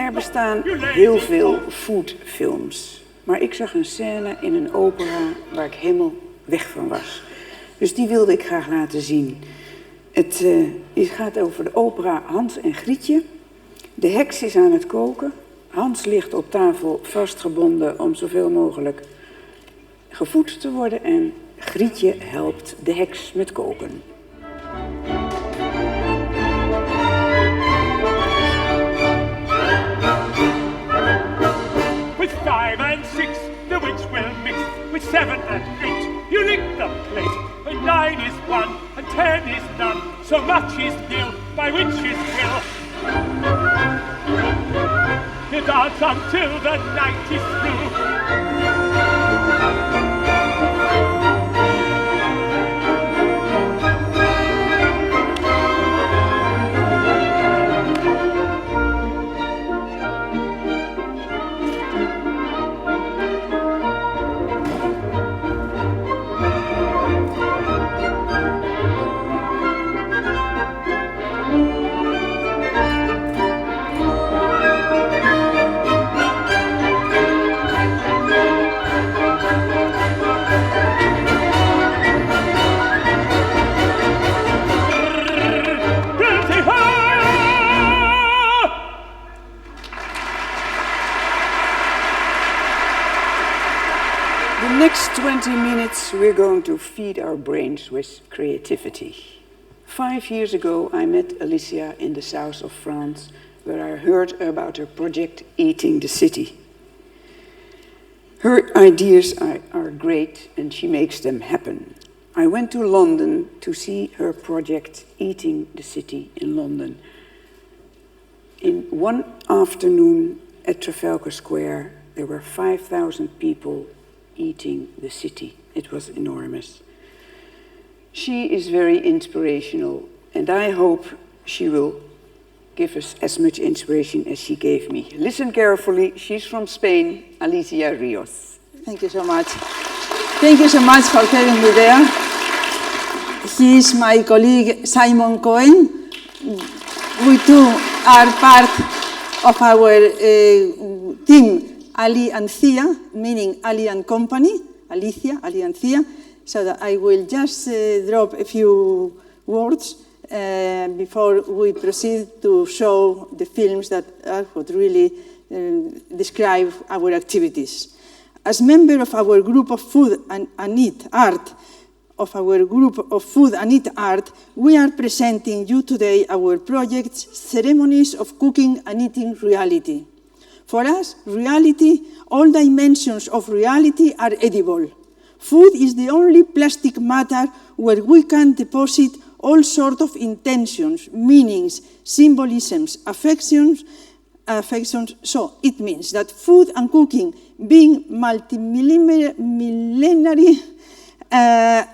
Er bestaan heel veel foodfilms. Maar ik zag een scène in een opera waar ik helemaal weg van was. Dus die wilde ik graag laten zien. Het gaat over de opera Hans en Grietje. De heks is aan het koken. Hans ligt op tafel vastgebonden om zoveel mogelijk gevoed te worden. En Grietje helpt de heks met koken. With 5 and 6, the witch will mix. With 7 and 8, you lick the plate. And 9 is 1, and 10 is none. So much is nil, by witch's will. You dance until the night is through. Next 20 minutes, we're going to feed our brains with creativity. 5 years ago, I met Alicia in the south of France, where I heard about her project, Eating the City. Her ideas are great, and she makes them happen. I went to London to see her project, Eating the City, in London. In one afternoon at Trafalgar Square, there were 5,000 people eating the city. It was enormous. She is very inspirational, and I hope she will give us as much inspiration as she gave me. Listen carefully. She's from Spain, Alicia Rios. Thank you so much. Thank you so much for having me there. He is my colleague Simon Cohen. We two are part of our team, Ali and Thea, meaning Ali and Company, Alicia, Ali and Thea. So that I will just drop a few words before we proceed to show the films that would really describe our activities. As member of our group of Food and Eat Art, we are presenting you today our projects, Ceremonies of Cooking and Eating Reality. For us, reality, all dimensions of reality are edible. Food is the only plastic matter where we can deposit all sorts of intentions, meanings, symbolisms, affections. So it means that food and cooking, being multimillenary,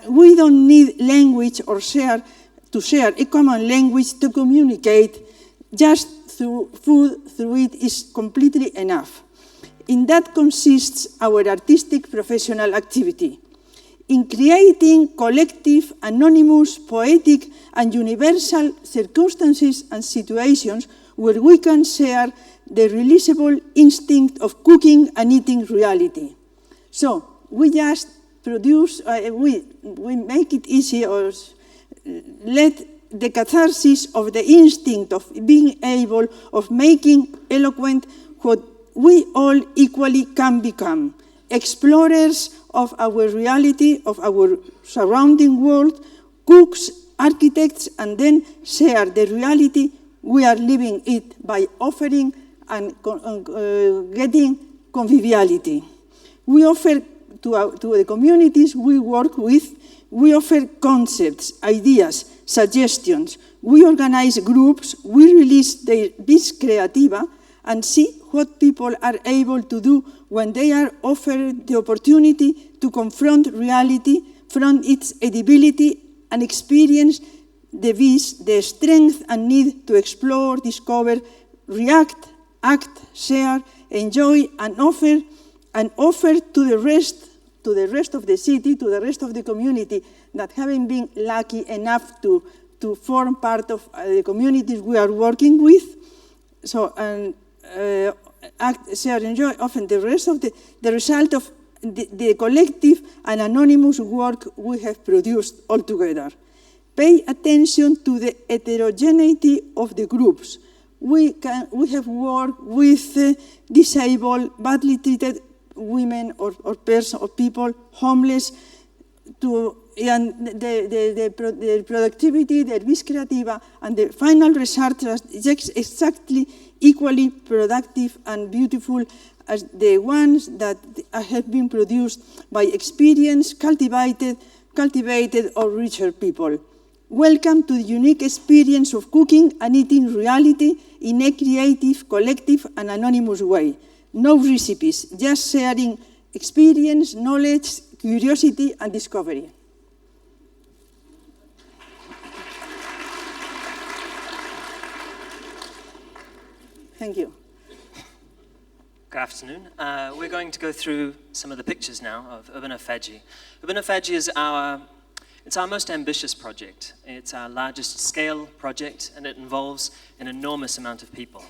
we don't need language or to share a common language to communicate. Just through food, through it is completely enough. In that consists our artistic professional activity. In creating collective, anonymous, poetic, and universal circumstances and situations where we can share the releasable instinct of cooking and eating reality. So we just produce, we make it easy, or let the catharsis of the instinct of being able of making eloquent what we all equally can become, explorers of our reality, of our surrounding world, cooks, architects, and then share the reality we are living it by offering and getting conviviality. We offer to the communities we work with, we offer concepts, ideas, suggestions. We organize groups, we release their vis creativa, and see what people are able to do when they are offered the opportunity to confront reality from its edibility and experience the strength and need to explore, discover, react, act, share, enjoy, and offer to the rest of the city, to the rest of the community that haven't been lucky enough to form part of the communities we are working with. So, share, enjoy often the rest of the result of the collective and anonymous work we have produced all together. Pay attention to the heterogeneity of the groups. We have worked with disabled, badly treated women or people, homeless, and the productivity, the vis creativa, and the final result is exactly equally productive and beautiful as the ones that have been produced by experienced, cultivated or richer people. Welcome to the unique experience of cooking and eating reality in a creative, collective, and anonymous way. No recipes, just sharing experience, knowledge, curiosity, and discovery. Thank you. Good afternoon. We're going to go through some of the pictures now of Ubunafagi. Ubunafagi is our most ambitious project. It's our largest scale project, and it involves an enormous amount of people.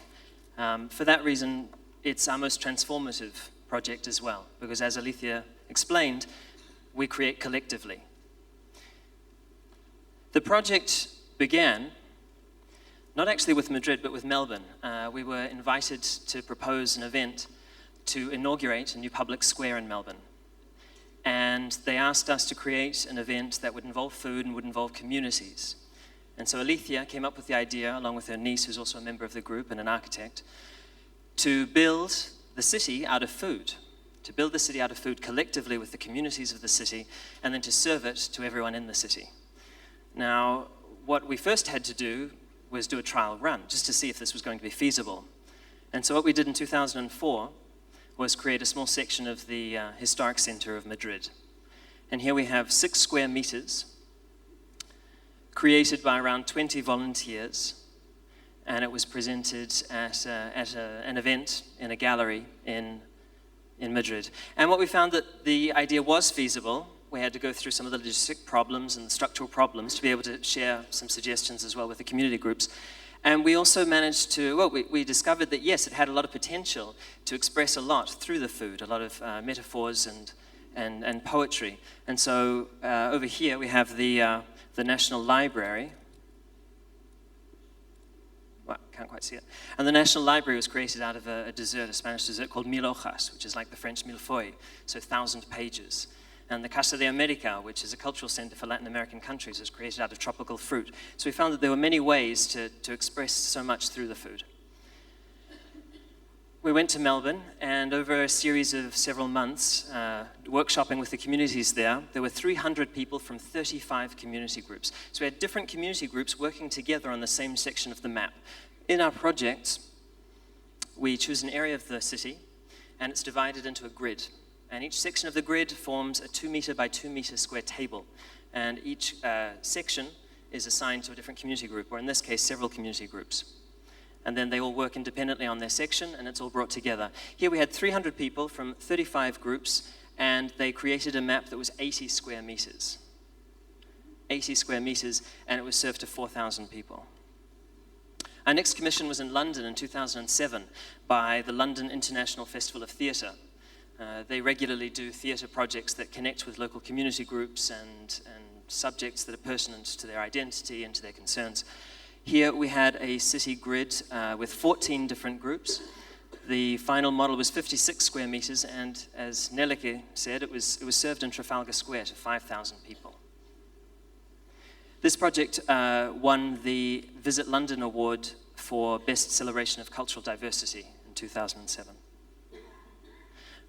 For that reason, it's our most transformative project as well, because as Alicia explained, we create collectively. The project began not actually with Madrid, but with Melbourne. We were invited to propose an event to inaugurate a new public square in Melbourne. And they asked us to create an event that would involve food and would involve communities. And so Alicia came up with the idea, along with her niece, who's also a member of the group and an architect, to build the city out of food, to build the city out of food collectively with the communities of the city, and then to serve it to everyone in the city. Now, what we first had to do was do a trial run, just to see if this was going to be feasible. And so what we did in 2004 was create a small section of the historic center of Madrid. And here we have 6 square meters, created by around 20 volunteers, and it was presented at an event in a gallery in Madrid. And what we found that the idea was feasible. We had to go through some of the logistic problems and the structural problems to be able to share some suggestions as well with the community groups. And we also managed to, well, we discovered that yes, it had a lot of potential to express a lot through the food, a lot of metaphors and poetry. And so over here we have the National Library. Well, can't quite see it. And the National Library was created out of a dessert, a Spanish dessert called mil hojas, which is like the French millefeuille, so 1,000 pages. And the Casa de America, which is a cultural center for Latin American countries, was created out of tropical fruit. So we found that there were many ways to express so much through the food. We went to Melbourne, and over a series of several months, workshopping with the communities there were 300 people from 35 community groups. So we had different community groups working together on the same section of the map. In our projects, we choose an area of the city, and it's divided into a grid. And each section of the grid forms a 2 meter by 2 meter square table. And each section is assigned to a different community group, or in this case, several community groups. And then they all work independently on their section, and it's all brought together. Here we had 300 people from 35 groups, and they created a map that was 80 square meters. 80 square meters, and it was served to 4,000 people. Our next commission was in London in 2007 by the London International Festival of Theatre. They regularly do theatre projects that connect with local community groups and subjects that are pertinent to their identity and to their concerns. Here we had a city grid with 14 different groups. The final model was 56 square meters, and as Nelike said, it was served in Trafalgar Square to 5,000 people. This project won the Visit London Award for Best Celebration of Cultural Diversity in 2007.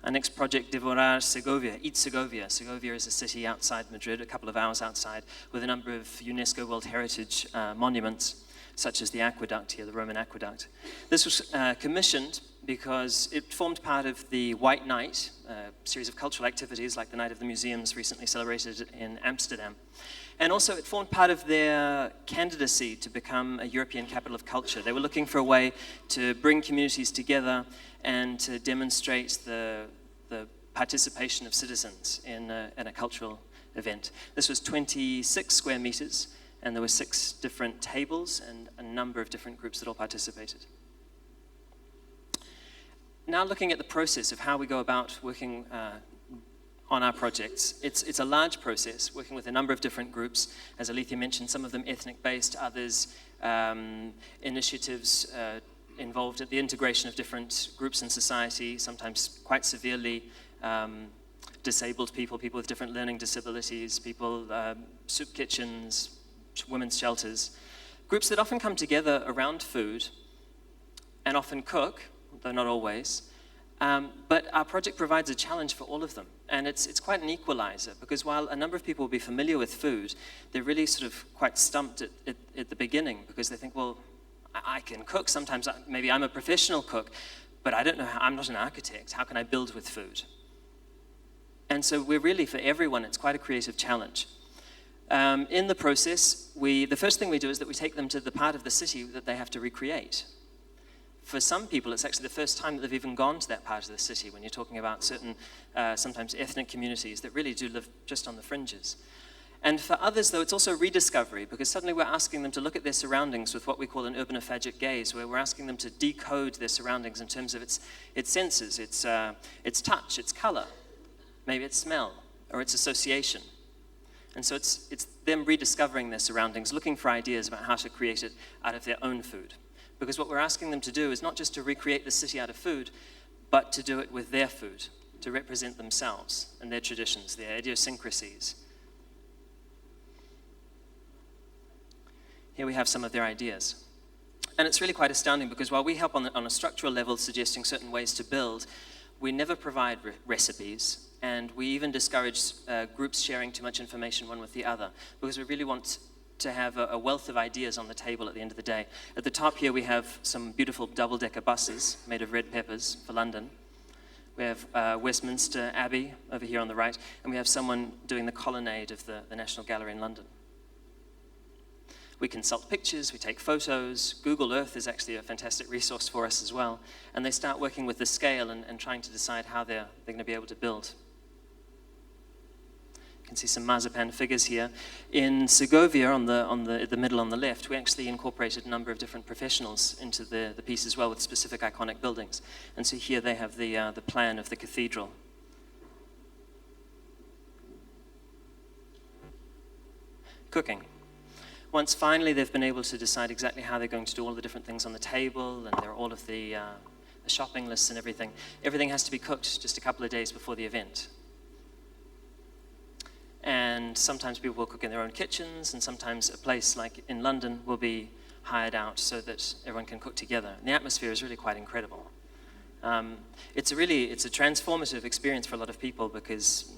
Our next project, Devorar Segovia, Eat Segovia. Segovia is a city outside Madrid, a couple of hours outside, with a number of UNESCO World Heritage monuments, such as the aqueduct here, the Roman aqueduct. This was commissioned because it formed part of the White Night, a series of cultural activities like the Night of the Museums recently celebrated in Amsterdam. And also it formed part of their candidacy to become a European capital of culture. They were looking for a way to bring communities together and to demonstrate the participation of citizens in a cultural event. This was 26 square meters, and there were 6 different tables and a number of different groups that all participated. now looking at the process of how we go about working on our projects. It's a large process, working with a number of different groups. As Alethea mentioned, some of them ethnic-based, others initiatives involved at the integration of different groups in society, sometimes quite severely disabled people, people with different learning disabilities, people, soup kitchens, women's shelters. Groups that often come together around food and often cook, though not always. But our project provides a challenge for all of them. And it's quite an equalizer, because while a number of people will be familiar with food, they're really sort of quite stumped at the beginning, because they think, well, I can cook. Sometimes maybe I'm a professional cook, but I don't know how, I'm not an architect. How can I build with food? And so we're really, for everyone, it's quite a creative challenge. In the process, the first thing we do is that we take them to the part of the city that they have to recreate. For some people, it's actually the first time that they've even gone to that part of the city, when you're talking about certain, sometimes ethnic communities that really do live just on the fringes. And for others, though, it's also rediscovery, because suddenly we're asking them to look at their surroundings with what we call an urbanophagic gaze, where we're asking them to decode their surroundings in terms of its senses, its touch, its color, maybe its smell, or its association. And so it's them rediscovering their surroundings, looking for ideas about how to create it out of their own food. Because what we're asking them to do is not just to recreate the city out of food, but to do it with their food, to represent themselves and their traditions, their idiosyncrasies. Here we have some of their ideas. And it's really quite astounding, because while we help on a structural level, suggesting certain ways to build, we never provide recipes, and we even discourage groups sharing too much information one with the other, because we really want to have a wealth of ideas on the table at the end of the day. At the top here we have some beautiful double-decker buses made of red peppers for London. We have Westminster Abbey over here on the right, and we have someone doing the colonnade of the National Gallery in London. We consult pictures, we take photos. Google Earth is actually a fantastic resource for us as well. And they start working with the scale and trying to decide how they're going to be able to build. You can see some marzipan figures here. In Segovia, in the middle on the left, we actually incorporated a number of different professionals into the piece as well, with specific iconic buildings. And so here they have the plan of the cathedral. Cooking. Once finally they've been able to decide exactly how they're going to do all the different things on the table, and there are all of the shopping lists and everything, everything has to be cooked just a couple of days before the event. And sometimes people will cook in their own kitchens, and sometimes a place like in London will be hired out so that everyone can cook together. And the atmosphere is really quite incredible. It's a transformative experience for a lot of people, because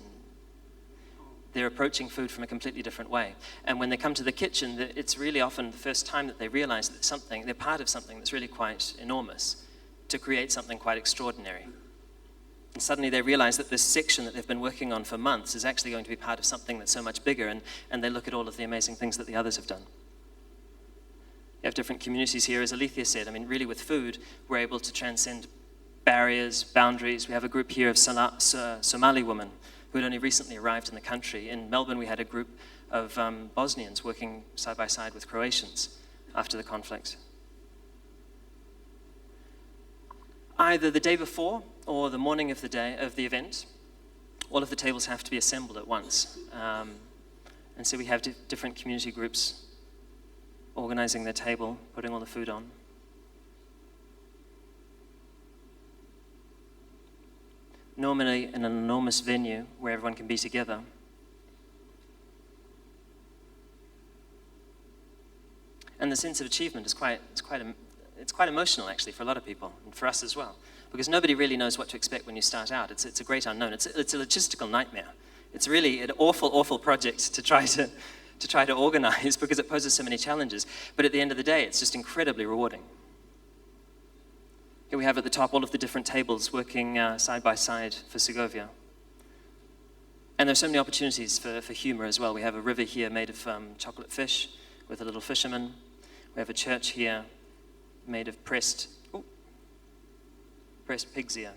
they're approaching food from a completely different way. And when they come to the kitchen, it's really often the first time that they realize that they're part of something that's really quite enormous, to create something quite extraordinary. And suddenly they realize that this section that they've been working on for months is actually going to be part of something that's so much bigger, and they look at all of the amazing things that the others have done. You have different communities here, as Alethea said. I mean, really with food, we're able to transcend barriers, boundaries. We have a group here of Somali women who had only recently arrived in the country. In Melbourne, we had a group of Bosnians working side by side with Croatians after the conflict. Either the day before or the morning of the event, all of the tables have to be assembled at once. And so we have different community groups organizing their table, putting all the food on. Normally in an enormous venue where everyone can be together. And the sense of achievement is it's quite emotional, actually, for a lot of people, and for us as well, because nobody really knows what to expect when you start out. It's a great unknown. It's a logistical nightmare. It's really an awful project to try to organize, because it poses so many challenges. But at the end of the day, it's just incredibly rewarding. Here we have at the top all of the different tables working side by side for Segovia. And there's so many opportunities for humor as well. We have a river here made of chocolate fish with a little fisherman. We have a church here made of pressed pig's ear.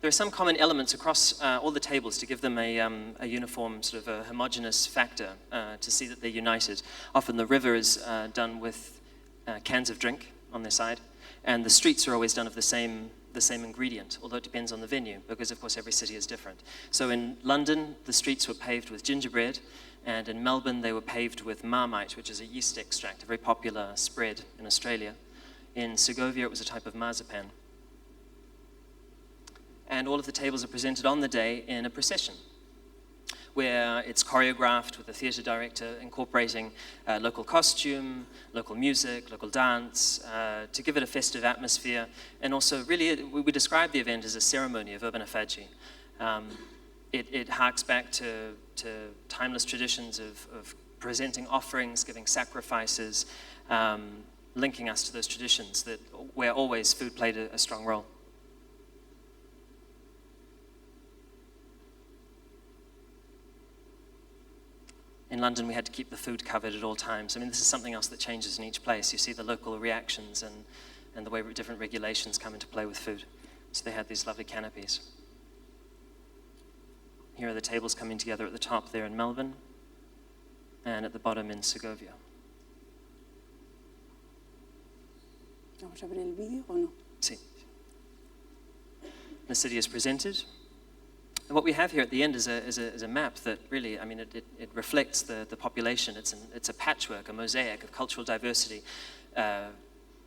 There are some common elements across all the tables to give them a uniform, sort of a homogeneous factor, to see that they're united. Often the river is done with cans of drink on their side, And the streets are always done of the same ingredient, although it depends on the venue, because of course every city is different. So in London, the streets were paved with gingerbread, and in Melbourne, they were paved with marmite, which is a yeast extract, a very popular spread in Australia. In Segovia, it was a type of marzipan. And all of the tables are presented on the day in a procession, where it's choreographed with a theatre director incorporating local costume, local music, local dance, to give it a festive atmosphere. And also, really, we describe the event as a ceremony of urban aphagy. It harks back to timeless traditions of presenting offerings, giving sacrifices, linking us to those traditions where always food played a strong role. In London, we had to keep the food covered at all times. I mean, this is something else that changes in each place. You see the local reactions and the way different regulations come into play with food. So they had these lovely canopies. Here are the tables coming together at the top there in Melbourne, and at the bottom in Segovia. Vamos a ver el vídeo o no? Sí. The city is presented. And what we have here at the end is a map that really, I mean, it reflects the population. It's a patchwork, a mosaic of cultural diversity,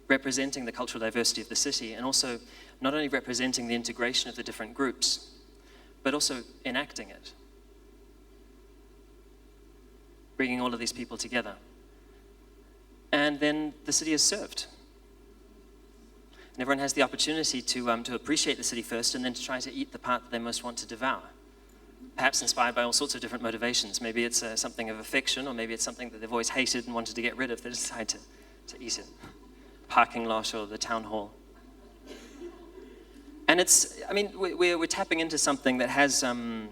representing the cultural diversity of the city, and also not only representing the integration of the different groups, but also enacting it, bringing all of these people together. And then the city is served. And everyone has the opportunity to appreciate the city first, and then to try to eat the part that they most want to devour. Perhaps inspired by all sorts of different motivations. Maybe it's something of affection, or maybe it's something that they've always hated and wanted to get rid of. They decide to eat it. Parking lot or the town hall. And it's, I mean, we're tapping into something that has a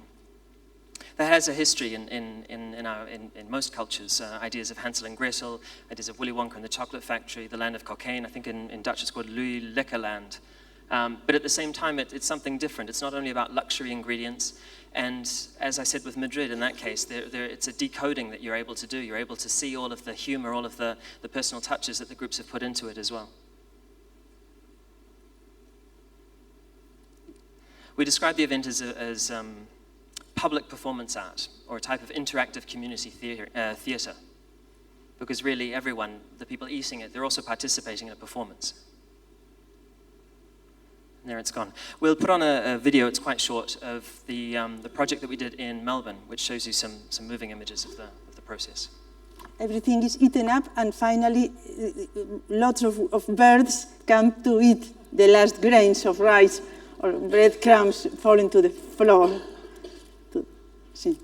history in most cultures. Ideas of Hansel and Gretel, ideas of Willy Wonka and the Chocolate Factory, the land of cocaine. I think in Dutch it's called Louis Lekkerland. But at the same time, it's something different. It's not only about luxury ingredients. And as I said with Madrid, in that case, it's a decoding that you're able to do. You're able to see all of the humor, all of the personal touches that the groups have put into it as well. We describe the event as public performance art, or a type of interactive community theatre. Because really everyone, the people eating it, they're also participating in a performance. And there it's gone. We'll put on a video, it's quite short, of the project that we did in Melbourne, which shows you some moving images of the process. Everything is eaten up, and finally lots of birds come to eat the last grains of rice or breadcrumbs falling to the floor. Sí.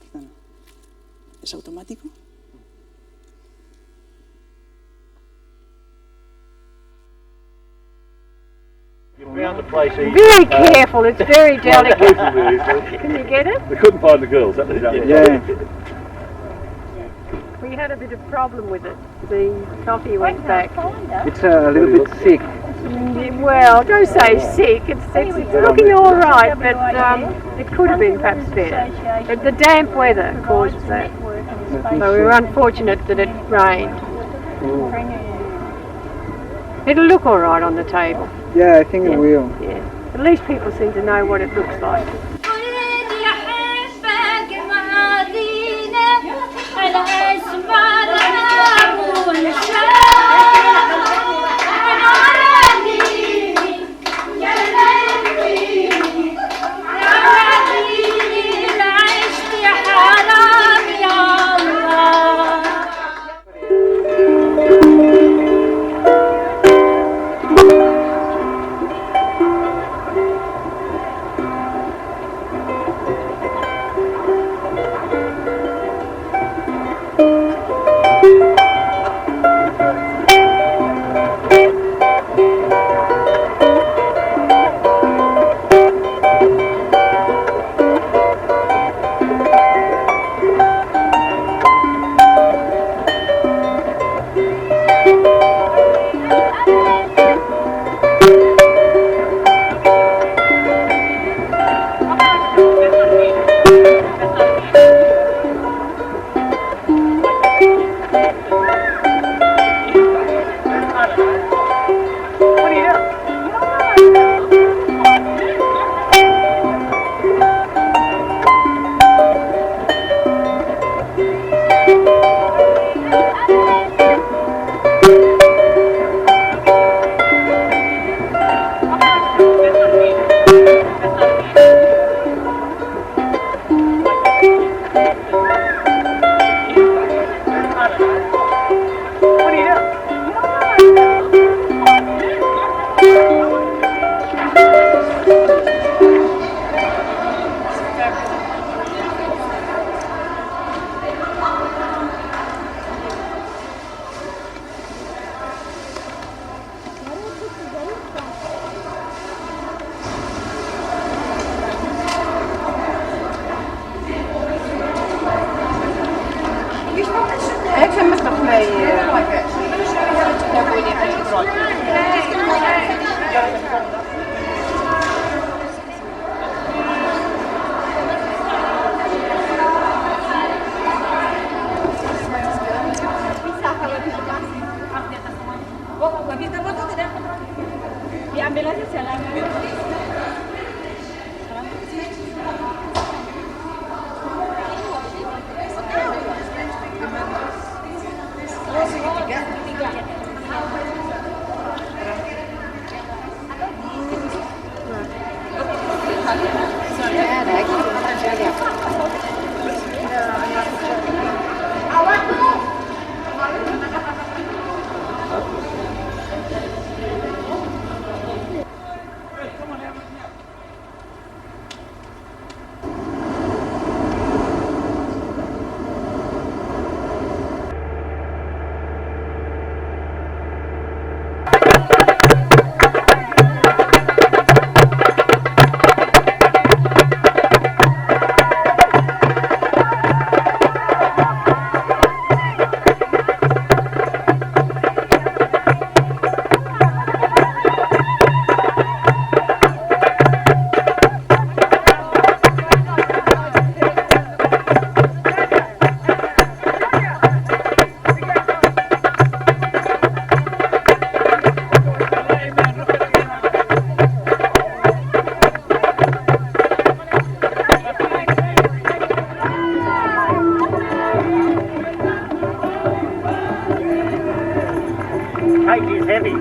Perdón. ¿Es automático? You found the place easy. Very careful, it's very delicate. Can you get it? We couldn't find the girls, that was the only Yeah. We had a bit of problem with it. The coffee went back. It's a little bit sick. Well, don't say sick. It's looking all right, but it could have been perhaps better. But the damp weather caused that. So we were unfortunate that it rained. It'll look all right on the table. Yeah, I think it will. Yeah. At least people seem to know what it looks like. Kite is heavy.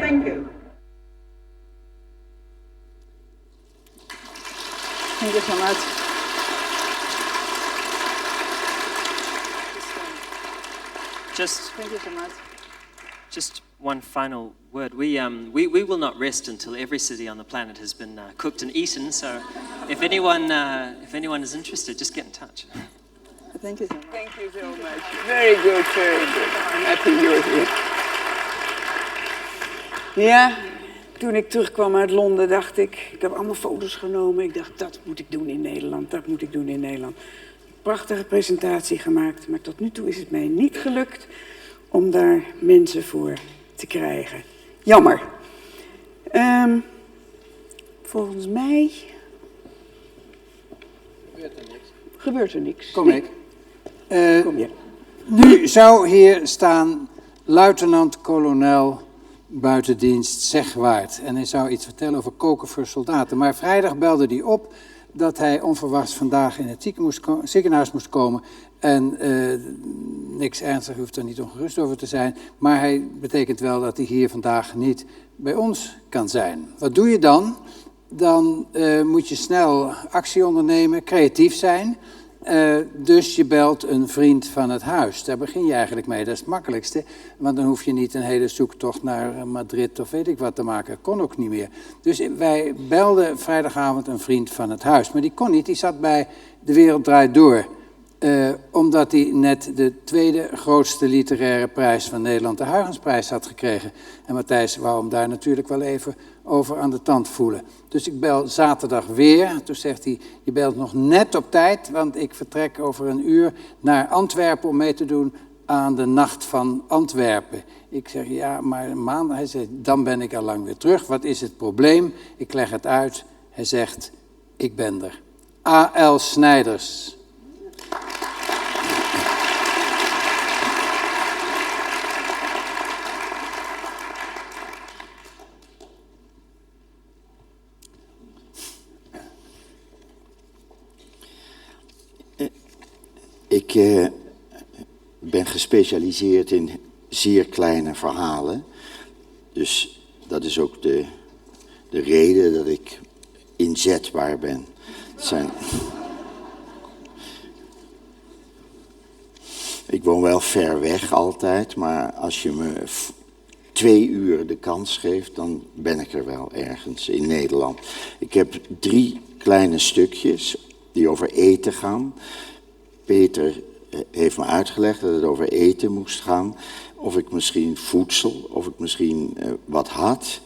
Thank you. Thank you so much. Thank you so much. Just one final word. We will not rest until every city on the planet has been cooked and eaten. So, if anyone is interested, just get in touch. Thank you so much. Thank you so much. Very good, very good. I'm happy you're here. Ja, toen ik terugkwam uit Londen dacht ik heb allemaal foto's genomen. Ik dacht, dat moet ik doen in Nederland, dat moet ik doen in Nederland. Prachtige presentatie gemaakt, maar tot nu toe is het mij niet gelukt om daar mensen voor te krijgen. Jammer. Volgens mij gebeurt er niks. Kom ik. Kom je. Nu zou hier staan luitenant-kolonel buitendienst Zegwaard. En hij zou iets vertellen over koken voor soldaten. Maar vrijdag belde hij op dat hij onverwachts vandaag in het ziekenhuis moest komen. En niks ernstig, hoeft er niet ongerust over te zijn. Maar hij betekent wel dat hij hier vandaag niet bij ons kan zijn. Wat doe je dan? Dan moet je snel actie ondernemen, creatief zijn. Dus je belt een vriend van het huis. Daar begin je eigenlijk mee, dat is het makkelijkste. Want dan hoef je niet een hele zoektocht naar Madrid of weet ik wat te maken. Kon ook niet meer. Dus wij belden vrijdagavond een vriend van het huis. Maar die kon niet, die zat bij De Wereld Draait Door. Omdat hij net de tweede grootste literaire prijs van Nederland, de Huygensprijs, had gekregen. En Matthijs wou hem daar natuurlijk wel even over aan de tand voelen. Dus ik bel zaterdag weer. Toen zegt hij, je belt nog net op tijd, want ik vertrek over een uur naar Antwerpen om mee te doen aan de Nacht van Antwerpen. Ik zeg, ja, maar maandag. Hij zegt, dan ben ik al lang weer terug. Wat is het probleem? Ik leg het uit. Hij zegt, ik ben er. A.L. Snijders. Ik ben gespecialiseerd in zeer kleine verhalen. Dus dat is ook de reden dat ik inzetbaar ben. Ik woon wel ver weg altijd, maar als je me 2 uur de kans geeft, dan ben ik er wel ergens in Nederland. Ik heb 3 kleine stukjes die over eten gaan. Peter heeft me uitgelegd dat het over eten moest gaan. Of ik misschien voedsel, of ik misschien wat had.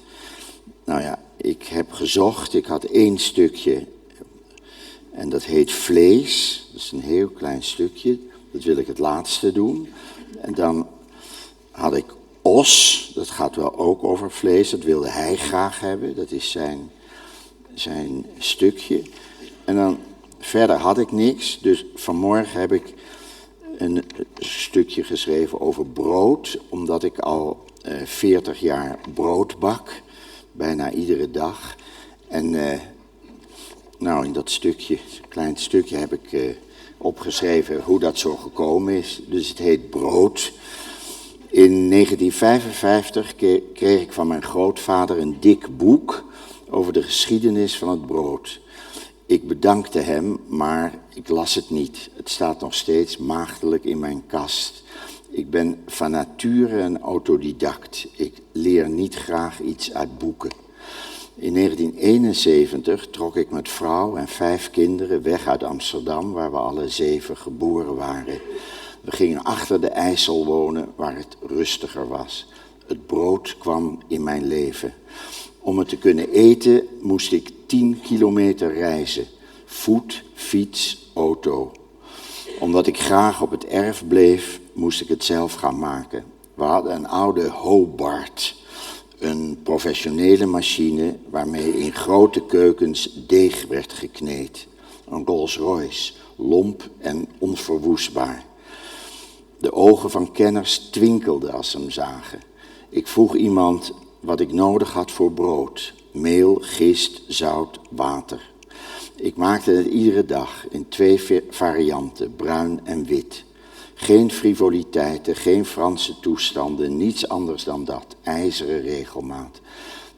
Nou ja, ik heb gezocht, ik had 1 stukje en dat heet vlees. Dat is een heel klein stukje, dat wil ik het laatste doen. En dan had ik os, dat gaat wel ook over vlees, dat wilde hij graag hebben, dat is zijn stukje. En dan verder had ik niks, dus vanmorgen heb ik een stukje geschreven over brood, omdat ik al 40 jaar brood bak, bijna iedere dag. En in dat stukje, klein stukje, heb ik opgeschreven hoe dat zo gekomen is. Dus het heet brood. In 1955 kreeg ik van mijn grootvader een dik boek over de geschiedenis van het brood. Ik bedankte hem, maar ik las het niet. Het staat nog steeds maagdelijk in mijn kast. Ik ben van nature een autodidact. Ik leer niet graag iets uit boeken. In 1971 trok ik met vrouw en 5 kinderen weg uit Amsterdam, waar we alle 7 geboren waren. We gingen achter de IJssel wonen, waar het rustiger was. Het brood kwam in mijn leven. Om het te kunnen eten moest ik 10 kilometer reizen. Voet, fiets, auto. Omdat ik graag op het erf bleef, moest ik het zelf gaan maken. We hadden een oude Hobart, een professionele machine waarmee in grote keukens deeg werd gekneed. Een Rolls Royce, lomp en onverwoestbaar. De ogen van kenners twinkelden als ze hem zagen. Ik vroeg iemand wat ik nodig had voor brood. Meel, gist, zout, water. Ik maakte het iedere dag in 2 varianten, bruin en wit. Geen frivoliteiten, geen Franse toestanden, niets anders dan dat. IJzeren regelmaat.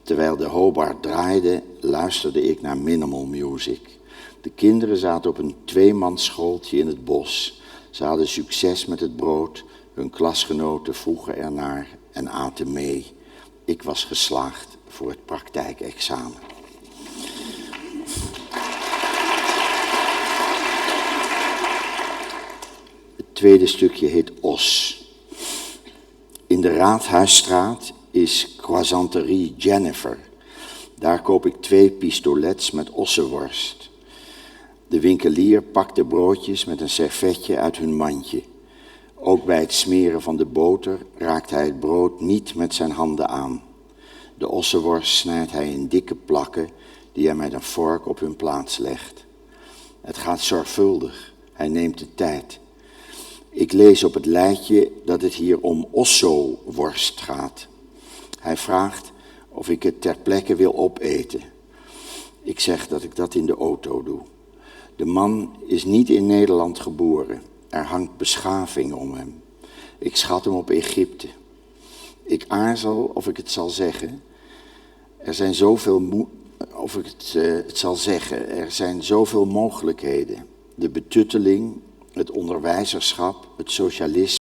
Terwijl de Hobart draaide, luisterde ik naar minimal music. De kinderen zaten op een 2-mansschooltje in het bos. Ze hadden succes met het brood. Hun klasgenoten vroegen ernaar en aten mee. Ik was geslaagd voor het praktijkexamen. Het tweede stukje heet os. In de Raadhuisstraat is Croissanterie Jennifer. Daar koop ik 2 pistolets met ossenworst. De winkelier pakt de broodjes met een servetje uit hun mandje. Ook bij het smeren van de boter raakt hij het brood niet met zijn handen aan. De ossenworst snijdt hij in dikke plakken die hij met een vork op hun plaats legt. Het gaat zorgvuldig, hij neemt de tijd. Ik lees op het lijstje dat het hier om osso-worst gaat. Hij vraagt of ik het ter plekke wil opeten. Ik zeg dat ik dat in de auto doe. De man is niet in Nederland geboren. Er hangt beschaving om hem. Ik schat hem op Egypte. Ik aarzel of ik het zal zeggen. Er zijn zoveel mogelijkheden. De betutteling, het onderwijzerschap, het socialisme.